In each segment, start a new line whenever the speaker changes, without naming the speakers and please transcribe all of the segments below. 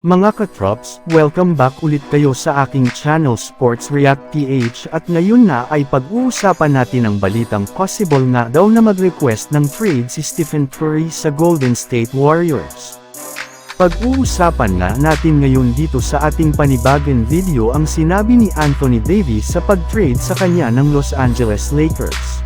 Mga katrops, welcome back ulit kayo sa aking channel Sports React PH at ngayon na ay pag-uusapan natin ang balitang possible nga daw na mag-request ng trade si Stephen Curry sa Golden State Warriors. Pag-uusapan na natin ngayon dito sa ating panibagong video ang sinabi ni Anthony Davis sa pag-trade sa kanya ng Los Angeles Lakers.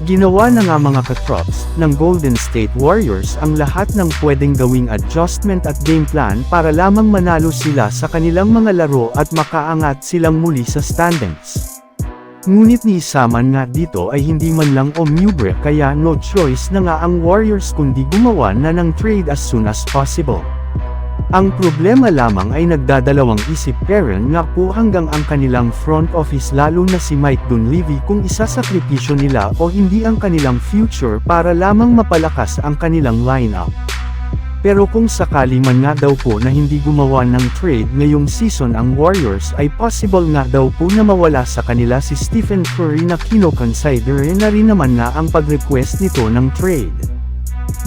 Ginawa na nga mga katrops ng Golden State Warriors ang lahat ng pwedeng gawing adjustment at game plan para lamang manalo sila sa kanilang mga laro at makaangat silang muli sa standings. Ngunit niisaman nga dito ay hindi man lang umubra kaya no choice na nga ang Warriors kundi gumawa na ng trade as soon as possible. Ang problema lamang ay nagdadalawang isip Perrin nga po hanggang ang kanilang front office lalo na si Mike Dunleavy kung isasakripisyo nila o hindi ang kanilang future para lamang mapalakas ang kanilang lineup. Pero kung sakali man nga daw po na hindi gumawa ng trade ngayong season ang Warriors ay possible nga daw po na mawala sa kanila si Stephen Curry na kino-consider na rin naman nga ang pag-request nito ng trade.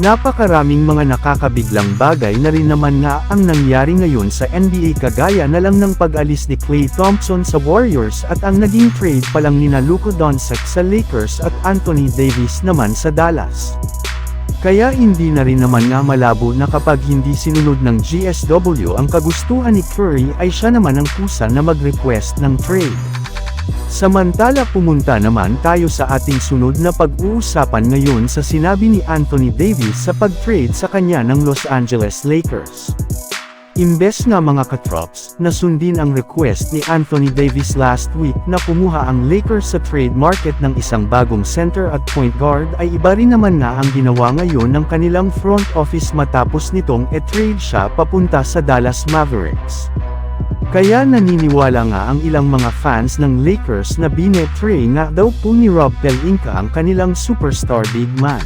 Napakaraming mga nakakabiglang bagay na rin naman nga ang nangyari ngayon sa NBA kagaya na lang ng pag-alis ni Klay Thompson sa Warriors at ang naging trade pa lang nina Luka Doncic sa Lakers at Anthony Davis naman sa Dallas. Kaya hindi na rin naman nga malabo na kapag hindi sinunod ng GSW ang kagustuhan ni Curry ay siya naman ang kusa na mag-request ng trade. Samantala pumunta naman tayo sa ating sunod na pag-uusapan ngayon sa sinabi ni Anthony Davis sa pag-trade sa kanya ng Los Angeles Lakers. Imbes nga mga katrops, na sundin ang request ni Anthony Davis last week na kumuha ang Lakers sa trade market ng isang bagong center at point guard ay iba rin naman nga ang ginawa ngayon ng kanilang front office matapos nitong e-trade siya papunta sa Dallas Mavericks. Kaya naniniwala nga ang ilang mga fans ng Lakers na bine-trade nga daw po ni Rob Pelinka ang kanilang superstar big man.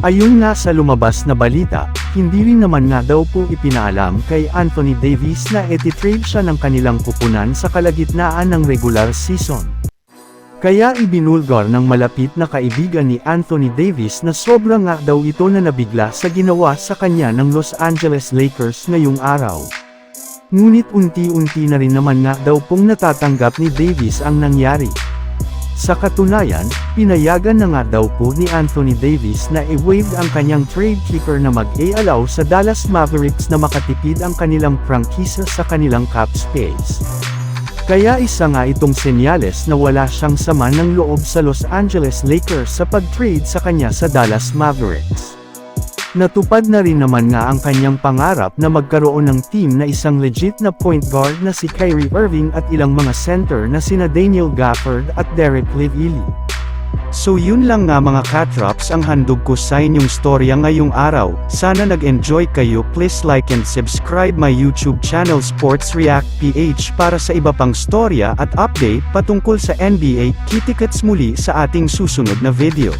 Ayon nga sa lumabas na balita, hindi rin naman nga daw po ipinaalam kay Anthony Davis na eti-trade siya ng kanilang kupunan sa kalagitnaan ng regular season. Kaya ibinulgar ng malapit na kaibigan ni Anthony Davis na sobra nga daw ito na nabigla sa ginawa sa kanya ng Los Angeles Lakers ngayong araw. Ngunit unti-unti na rin naman nga daw pong natatanggap ni Davis ang nangyari. Sa katunayan, pinayagan na nga daw po ni Anthony Davis na i-waive ang kanyang trade kicker na mag-a-allow sa Dallas Mavericks na makatipid ang kanilang prangkisa sa kanilang cap space. Kaya isa nga itong senyales na wala siyang sama ng loob sa Los Angeles Lakers sa pag-trade sa kanya sa Dallas Mavericks. Natupad na rin naman nga ang kanyang pangarap na magkaroon ng team na isang legit na point guard na si Kyrie Irving at ilang mga center na sina Daniel Gafford at Derek Lively. So yun lang nga mga katrops ang handog ko sa inyong storya ngayong araw. Sana nag-enjoy kayo. Please like and subscribe my YouTube channel Sports React PH para sa iba pang storya at update patungkol sa NBA. Kita-kits muli sa ating susunod na video.